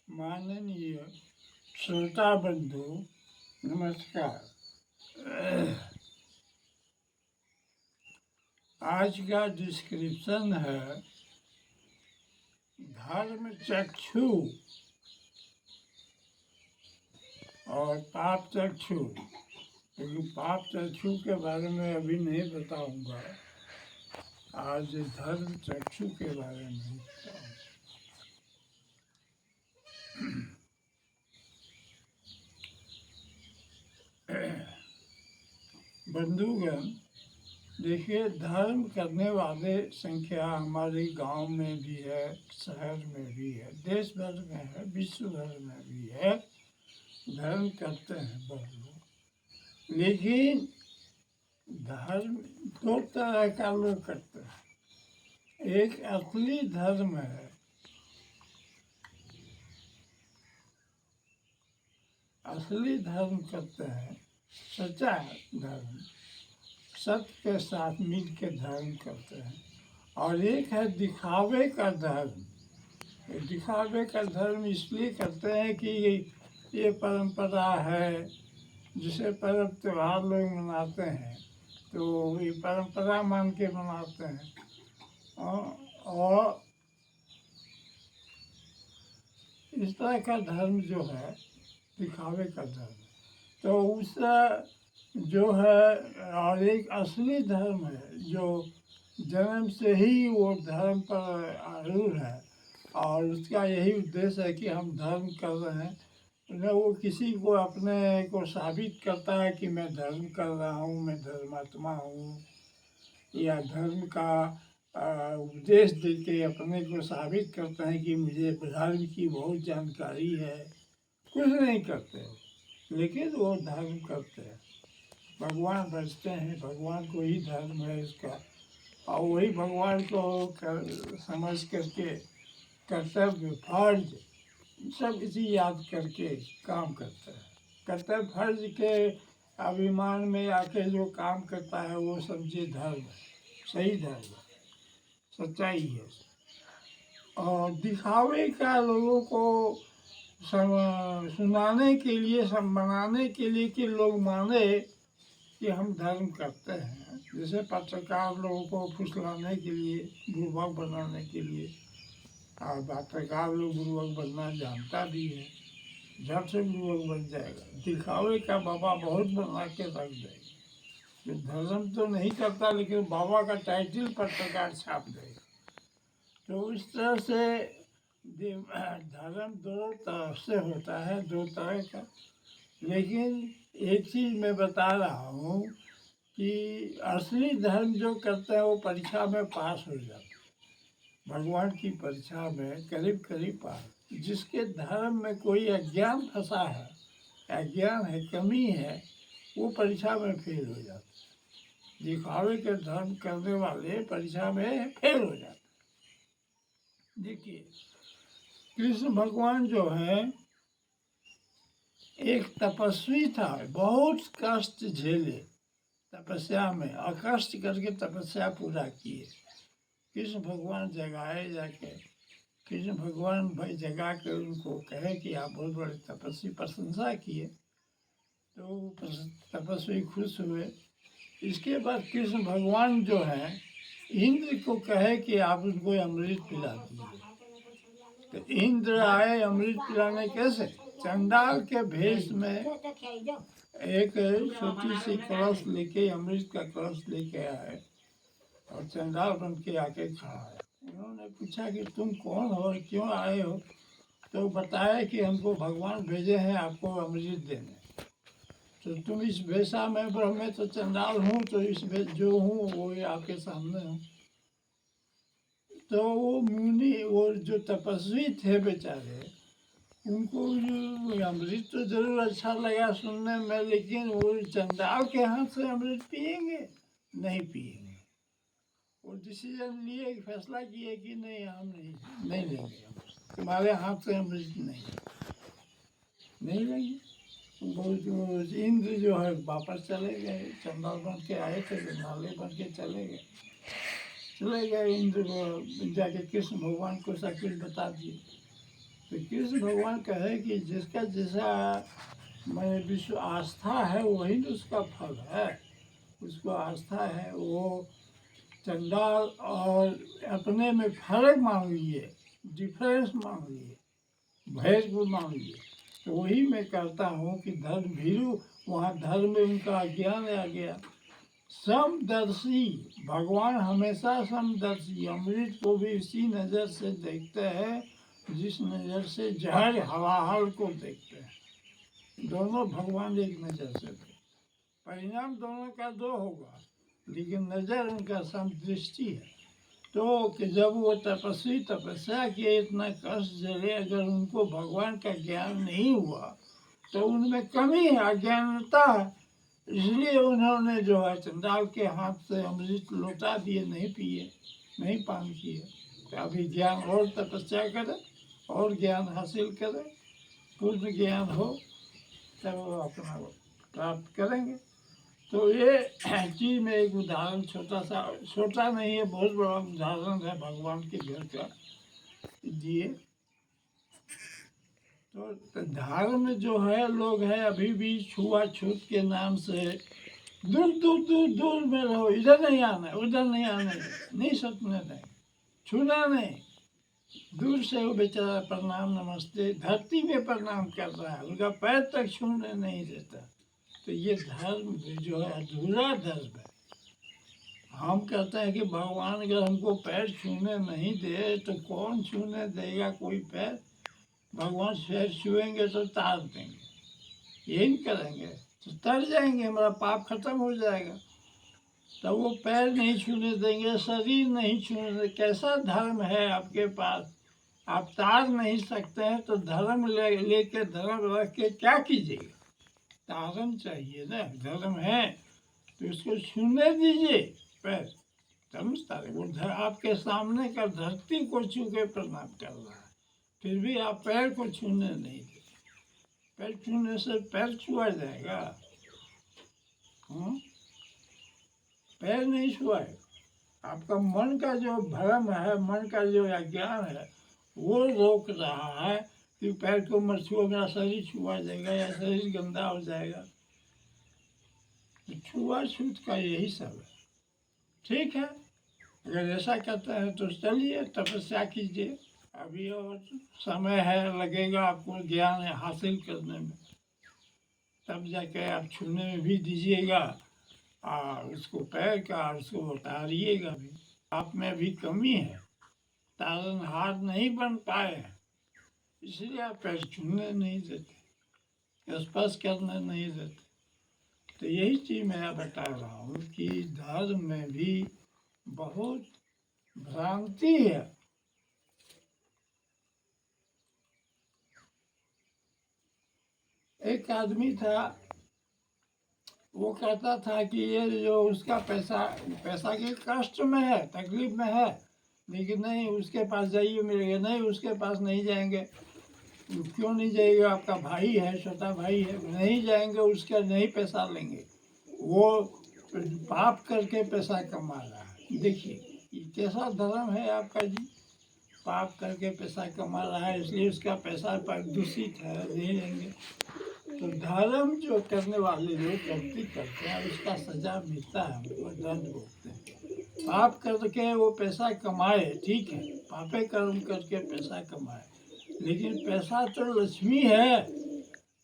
माननीय श्रोता बंधु नमस्कार। आज का डिस्क्रिप्शन है धर्म चक्षु और पाप चक्षु। लेकिन पाप चक्षु के बारे में अभी नहीं बताऊंगा, आज धर्म चक्षु के बारे में बताऊंगा। बंधुगण, देखिए, धर्म करने वाले संख्या हमारे गांव में भी है, शहर में भी है, देश भर में है, विश्व भर में भी है। धर्म करते हैं बहुत लोग, लेकिन धर्म दो तरह का लोग करते हैं। एक असली धर्म है, असली धर्म करते हैं, सच्चा धर्म, सत्य के साथ मिल के धर्म करते हैं। और एक है दिखावे का धर्म। दिखावे का धर्म इसलिए करते हैं कि ये परंपरा है, जिसे पर्व त्योहार लोग मनाते हैं, तो ये परंपरा मान के मनाते हैं। और इस तरह का धर्म जो है दिखावे का धर्म, तो उस जो है, और एक असली धर्म है जो जन्म से ही वो धर्म पर आरूढ़ है और उसका यही उद्देश्य है कि हम धर्म कर रहे हैं। न वो किसी को अपने को साबित करता है कि मैं धर्म कर रहा हूँ, मैं धर्मात्मा हूँ, या धर्म का उपदेश दे के अपने को साबित करते हैं कि मुझे धर्म की बहुत जानकारी है। कुछ नहीं करते, लेकिन वो धर्म करते हैं। भगवान बचते हैं, भगवान को ही धर्म है इसका, और वही भगवान को समझ करके कर्तव्य फर्ज सब इसी याद करके काम करता है। कर्तव्य फर्ज के अभिमान में आके जो काम करता है वो समझे धर्म है, सही धर्म है, सच्चाई है। और दिखावे का लोगों को सुनाने के लिए, सब मनाने के लिए कि लोग माने कि हम धर्म करते हैं। जैसे पत्रकार लोगों को फुसलाने के लिए, बुर्बक बनाने के लिए, और पत्रकार लोग बुर्बक बनना जानता भी है, झट से बुर्बक बन जाएगा। दिखावे का बाबा बहुत बना के रख देगा, जो धर्म तो नहीं करता लेकिन बाबा का टाइटल पत्रकार छाप देगा। तो इस तरह से धर्म दो तरह से होता है, दो तरह का। लेकिन एक चीज़ मैं बता रहा हूँ कि असली धर्म जो करते हैं वो परीक्षा में पास हो जाते हैं, भगवान की परीक्षा में करीब करीब पास। जिसके धर्म में कोई अज्ञान फंसा है, अज्ञान है, कमी है, वो परीक्षा में फेल हो जाते। दिखावे के धर्म करने वाले परीक्षा में फेल हो जाते। देखिए, कृष्ण भगवान जो है एक तपस्वी था, बहुत कष्ट झेले तपस्या में, और कष्ट करके तपस्या पूरा किए। कृष्ण भगवान जगाए जाके, कृष्ण भगवान भाई जगा के उनको कहे कि आप बहुत बड़े तपस्वी, प्रशंसा किए, तो तपस्वी खुश हुए। इसके बाद कृष्ण भगवान जो है इंद्र को कहे कि आप उनको अमृत पिला दीजिए। तो इंद्र आए अमृत पिलाने। कैसे? चंडाल के भेष में एक छोटी सी कलश लेके, अमृत का कलश लेके आए और चंडाल बन के आके खड़ा है। उन्होंने पूछा कि तुम कौन हो, क्यों आए हो? तो बताया कि हमको भगवान भेजे हैं आपको अमृत देने। तो तुम इस वेशा में, मैं तो चंडाल हूँ, तो इस वेश जो हूँ वो आपके सामने हूँ। तो वो मुनि, वो जो तपस्वी थे बेचारे, उनको जो अमृत तो जरूर अच्छा लगा सुनने में, लेकिन वो चंडाल के हाथ से अमृत पिएंगे? नहीं पिएंगे। वो डिसीजन लिए, फैसला किए कि नहीं, हम नहीं लेंगे, तुम्हारे हाथ से अमृत नहीं लेंगे। वो इंद्र जो है वापस चले गए, चंडाल बन के आए थे, नाले बन के चले गए। चले गए इंद्र को, जाके कृष्ण भगवान को सब कुछ बता दिए। तो कृष्ण भगवान कहे कि जिसका जैसा मैं विश्व आस्था है वही तो उसका फल है। उसको आस्था है, वो चंडाल और अपने में फर्क मान लिए, डिफरेंस मान लिए, भेद को मान लिए। तो वही मैं कहता हूँ कि धर्म भीरु, वहाँ धर्म में उनका ज्ञान आ गया। समदर्शी, भगवान हमेशा समदर्शी, अमृत को भी इसी नज़र से देखते हैं जिस नज़र से जहर हवाहल को देखते हैं। दोनों भगवान एक नज़र से थे। परिणाम दोनों का दो होगा, लेकिन नज़र उनका समदृष्टि है। तो कि जब वो तपस्वी तपस्या किए, इतना कष्ट झेले, अगर उनको भगवान का ज्ञान नहीं हुआ तो उनमें कमी है, अज्ञानता है। इसलिए उन्होंने जो है चंडाल के हाथ से अमृत लौटा दिए, नहीं पिए, नहीं पान किए। तो अभी ज्ञान और तपस्या करे और ज्ञान हासिल करे, पूर्ण ज्ञान हो, तब वो अपना प्राप्त करेंगे। तो ये चीज़ में एक उदाहरण छोटा सा, छोटा नहीं है, बहुत बड़ा उदाहरण है भगवान के घर का दिए। तो धर्म जो है, लोग है अभी भी छुआछूत के नाम से दूर दूर दूर दूर में रहो, इधर नहीं आना, उधर नहीं आने, नहीं सपने नहीं, छूना नहीं। दूर से वो बेचारा प्रणाम नमस्ते धरती में प्रणाम कर रहा है, उनका पैर तक छूने नहीं देता। तो ये धर्म जो है अधूरा धर्म है। हम कहते हैं कि भगवान अगर हमको पैर छूने नहीं दे तो कौन छूने देगा कोई पैर? भगवान पैर छुएंगे तो तार देंगे, यही करेंगे तो तर जाएंगे, हमारा पाप खत्म हो जाएगा। तो वो पैर नहीं छूने देंगे, शरीर नहीं छूने देंगे। कैसा धर्म है आपके पास? आप तार नहीं सकते हैं तो धर्म लेके धर्म रख के क्या कीजिएगा? तारन चाहिए ना, धर्म है तो इसको छूने दीजिए पैर, समझता है। वो आपके सामने का धरती को छू के प्रणाम कर रहा है, फिर भी आप पैर को छूने नहीं दे। पैर छूने से पैर छुआ जाएगा? पैर नहीं छुआए। आपका मन का जो भ्रम है, मन का जो अज्ञान है, वो रोक रहा है कि पैर को मत छुओ, मेरा शरीर छुआ जाएगा या शरीर गंदा हो जाएगा। तो छुआछूत का यही सब है। ठीक है, अगर ऐसा कहते हैं तो चलिए तपस्या कीजिए, अभी और समय है, लगेगा आपको ज्ञान हासिल करने में, तब जाके आप छूने में भी दीजिएगा उसको पैर का, उसको उतारिएगा भी। आप में भी कमी है, तारनहार नहीं बन पाए हैं, इसलिए आप पैर छूने नहीं देते, स्पर्श करने नहीं देते। तो यही चीज़ मैं बता रहा हूँ कि धर्म में भी बहुत भ्रांति है। एक आदमी था, वो कहता था कि ये जो उसका पैसा के कष्ट में है, तकलीफ में है, लेकिन नहीं उसके पास जाइए मिलेगा, नहीं उसके पास नहीं जाएंगे। क्यों नहीं जाइएगा? आपका भाई है, छोटा भाई है, नहीं जाएंगे, उसका नहीं पैसा लेंगे। वो पाप करके पैसा कमा रहा है। देखिए ये कैसा धर्म है आपका जी? पाप करके पैसा कमा रहा है, इसलिए उसका पैसा दूषित है, नहीं लेंगे। तो धर्म जो करने वाले लोग गलती करते हैं, उसका सजा मिलता है, वो दंड भोगते हैं। पाप करके वो पैसा कमाए, ठीक है, पापे कर्म करके पैसा कमाए, लेकिन पैसा तो लक्ष्मी है।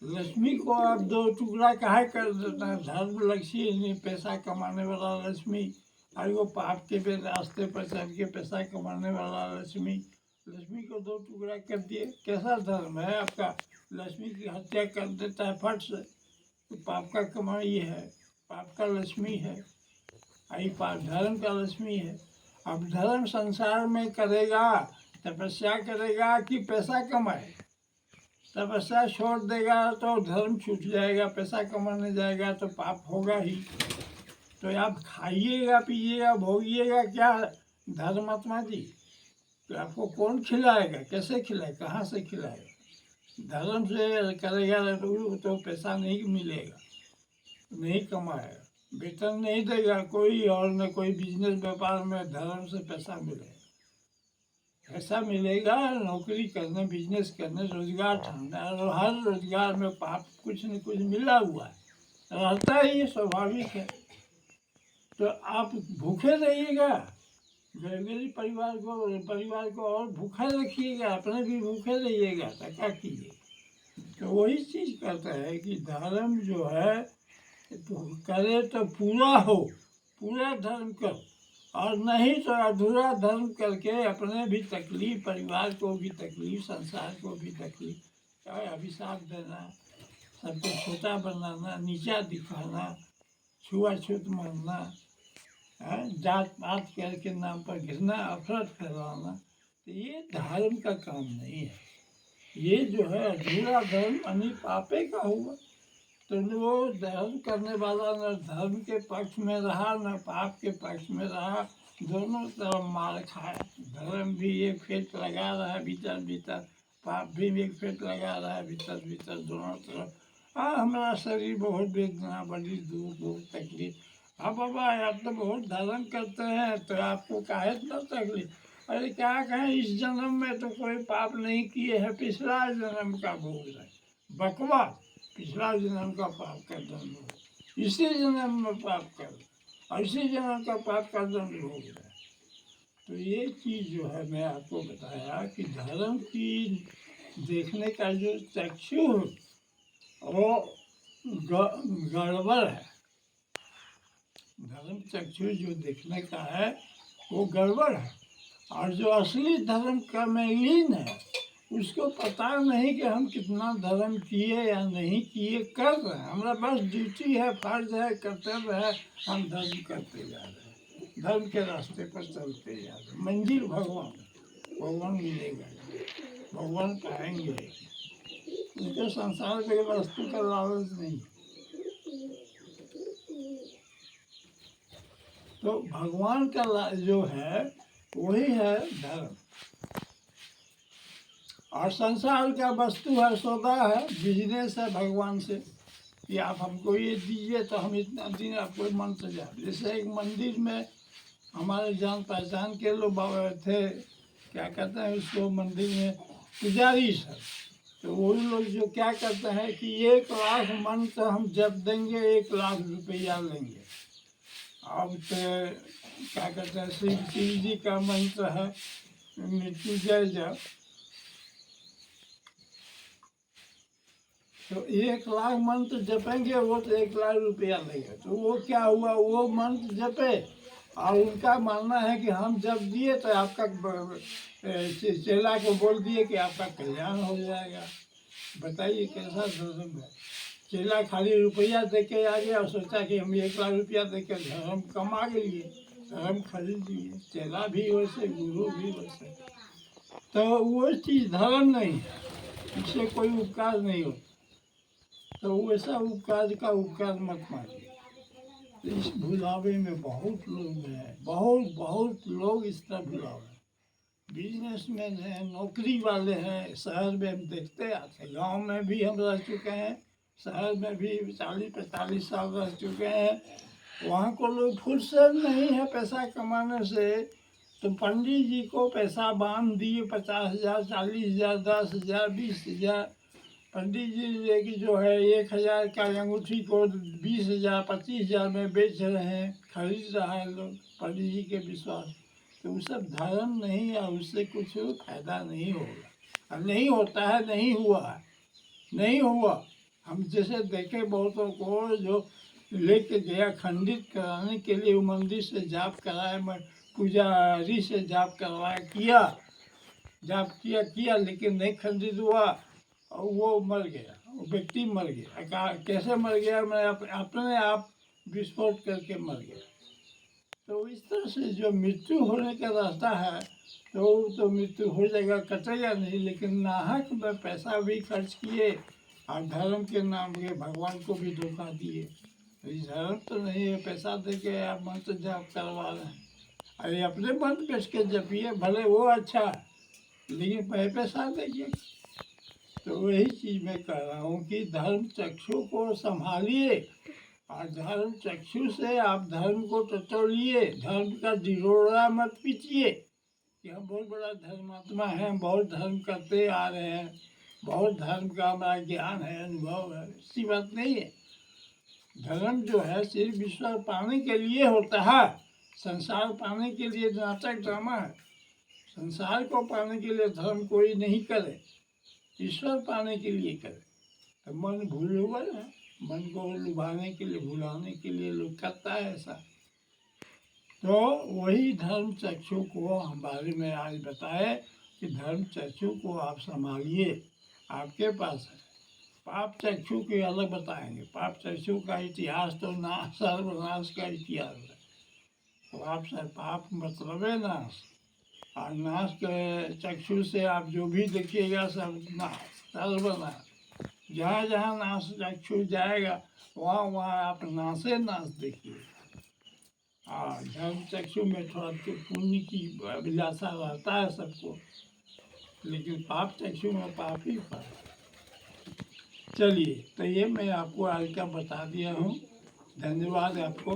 लक्ष्मी को आप दो टुकड़ा काहे कर देता है? धर्म लक्ष्मी नहीं, पैसा कमाने वाला लक्ष्मी, और वो पाप के रास्ते पर चल के पैसा कमाने वाला लक्ष्मी, लक्ष्मी को दो टुकड़ा कर दिए। कैसा धर्म है आपका? लक्ष्मी की हत्या कर देता है फट से, तो पाप का कमाई है, पाप का लक्ष्मी है, आई पाप धर्म का लक्ष्मी है। अब धर्म संसार में करेगा, तपस्या करेगा कि पैसा कमाए? तपस्या छोड़ देगा तो धर्म छूट जाएगा, पैसा कमाने जाएगा तो पाप होगा ही। तो आप खाइएगा, पिएगा, भोगिएगा क्या धर्मात्मा जी? तो आपको कौन खिलाएगा? कैसे खिलाएगा? कहाँ से खिलाएगा? धर्म से करेगा तो पैसा नहीं मिलेगा, नहीं कमाएगा। वेतन नहीं देगा कोई, और न कोई बिजनेस व्यापार में धर्म से पैसा मिलेगा। पैसा मिलेगा नौकरी करने, बिजनेस करने, रोजगार ढूंढना, और हर रोजगार में पाप कुछ न कुछ मिला हुआ है, रहता है, ये स्वाभाविक है। तो आप भूखे रहिएगा, मेरे परिवार को और भूखा रखिएगा, अपने भी भूखे रहिएगा, तो क्या कीजिए। तो वही चीज़ कहता है कि धर्म जो है तो करे तो पूरा हो, पूरा धर्म कर, और नहीं तो अधूरा धर्म करके अपने भी तकलीफ, परिवार को भी तकलीफ, संसार को भी तकलीफ, चाहे अभिशाप देना, सबको छोटा बनाना, नीचा दिखाना, छुआछूत मारना, जात पात के नाम पर घिरना, अफरत फैलाना, तो ये धर्म का काम नहीं है। ये जो है अधूरा धर्म अनि पापे का हुआ। तो वो धर्म करने वाला न धर्म के पक्ष में रहा न पाप के पक्ष में रहा, दोनों तरफ मार खाया। धर्म भी एक फेट लगा रहा है भीतर भीतर, पाप भी एक फेट लगा रहा है भीतर भीतर, दोनों तरफ। हमारा शरीर बहुत वेदना, बड़ी दूर दूर तकलीफ। बाबा आप तो बहुत धर्म करते हैं, तो आपको काहे इतना तकलीफ? अरे क्या कहें, इस जन्म में तो कोई पाप नहीं किए हैं, पिछला जन्म का भोग है। बकवास, पिछला जन्म का पाप का दंड हो, इसी जन्म में पाप कर, और इसी जन्म का पाप का दंड हो गया। तो ये चीज़ जो है मैं आपको बताया कि धर्म की देखने का जो चक्षु वो गड़बड़ है। धर्म चक्षु जो देखने का है वो गड़बड़ है, और जो असली धर्म का में लीन है उसको पता नहीं कि हम कितना धर्म किए या नहीं किए, कर रहे हैं। हमारा बस ड्यूटी है, फर्ज है, कर्तव्य है, हम धर्म करते जा रहे हैं, धर्म के रास्ते पर चलते जा रहे हैं। मंजिल भगवान, भगवान मिलेगा, भगवान पाएंगे, उनके संसार के वस्तु का लालच नहीं। तो भगवान का जो है वही है धर्म, और संसार का वस्तु है, सौदा है, बिजनेस है भगवान से कि आप हमको ये दीजिए तो हम इतना दिन आपको मंत्र जाए। जैसे एक मंदिर में हमारे जान पहचान के लोग थे, क्या कहते हैं उसको, मंदिर में पुजारी सब, तो वो लोग जो क्या करते हैं कि 1 लाख मंत्र हम जब देंगे 1 लाख रुपया लेंगे। अब तो क्या कहते हैं शिव जी का मंत्र है मृत्युंजय जप, तो 1 लाख मंत्र जपेंगे वो तो 1 लाख रुपया लेंगे। तो वो क्या हुआ, वो मंत्र जपे, और उनका मानना है कि हम जब दिए तो आपका चेला को बोल दिए कि आपका कल्याण हो जाएगा। बताइए कैसा धर्म है। चेला खाली रुपया दे के आ गया और सोचा कि हम 1 लाख रुपया दे के धर्म कमा लिए, धर्म खरीद लिए। चेला भी वैसे, गुरु भी वैसे। तो वो चीज़ धर्म नहीं है, इससे कोई उपकार नहीं होता। तो वैसा उपकार का उपकार मत मानिए। इस भुलावे में बहुत लोग हैं, बहुत लोग इस तरह भुलावे, बिजनेसमैन हैं, नौकरी वाले हैं। शहर में हम देखते आते, गांव में भी हम रह चुके हैं, शहर में भी 40-45 साल रह चुके हैं। वहाँ को लोग फुर्सत नहीं है पैसा कमाने से, तो पंडित जी को पैसा बांध दिए 50,000, 40,000, 10,000, 20,000। पंडित जी लेके जो है 1,000 का अंगूठी को 20,000, 25,000 में बेच रहे हैं, खरीद रहा है लोग पंडित जी के विश्वास। तो वो सब धर्म नहीं है, उससे कुछ फायदा नहीं होगा, और नहीं होता है, नहीं हुआ है, नहीं हुआ। हम जैसे देखे बहुतों को जो लेके गया खंडित कराने के लिए, वो मंदिर से जाप कराए, पुजारी से जाप करवाया, किया जाप किया लेकिन नहीं खंडित हुआ, और वो मर गया, वो व्यक्ति मर गया। कैसे मर गया, मैं अपने आप विस्फोट करके मर गया। तो इस तरह से जो मृत्यु होने का रास्ता है, तो मृत्यु हो जाएगा, कटेगा नहीं। लेकिन नाहक में पैसा भी खर्च किए, और धर्म के नाम के भगवान को भी धोखा दिए। इस धर्म तो नहीं है, पैसा दे के आप मंत्र जाप करवा रहे हैं। अरे अपने मन कस के जपिए, भले वो अच्छा है, लेकिन पैसा देखिए। तो वही चीज़ मैं कह रहा हूँ कि धर्म चक्षु को संभालिए, और धर्म चक्षु से आप धर्म को टटोलिए, धर्म का डिरोड़ा मत पीटिए कि हम बहुत बड़ा धर्मात्मा हैं, बहुत धर्म करते आ रहे हैं, बहुत धर्म का हमारा ज्ञान है, अनुभव है। ऐसी बात नहीं है। धर्म जो है सिर्फ ईश्वर पाने के लिए होता है, संसार पाने के लिए नाटक ड्रामा है। संसार को पाने के लिए धर्म कोई नहीं करे, ईश्वर पाने के लिए करे। तो मन भूल हुआ ना, मन को लुभाने के लिए, भुलाने के लिए लोग करता है ऐसा। तो वही धर्म चक्षु को हम बारे में आज बताए कि धर्म चक्षु को आप संभालिए, आपके पास है। पाप चक्षु के अलग बताएंगे। पाप चक्षु का इतिहास तो सर्वनाश का इतिहास है। पाप से पाप मतलब है नाश, और नाश के चक्षु से आप जो भी देखिएगा सब नाश, सर्वनाश। जहाँ जहाँ नाश चक्षु जाएगा वहाँ वहाँ आप नाशे नाश देखिए। हाँ, धर्म चक्षु में थोड़ा पुण्य की अभिलाषा रहता है सबको, लेकिन पाप चक्षु में पाप ही पाप। चलिए, तो ये मैं आपको आज का बता दिया हूँ। धन्यवाद आपको।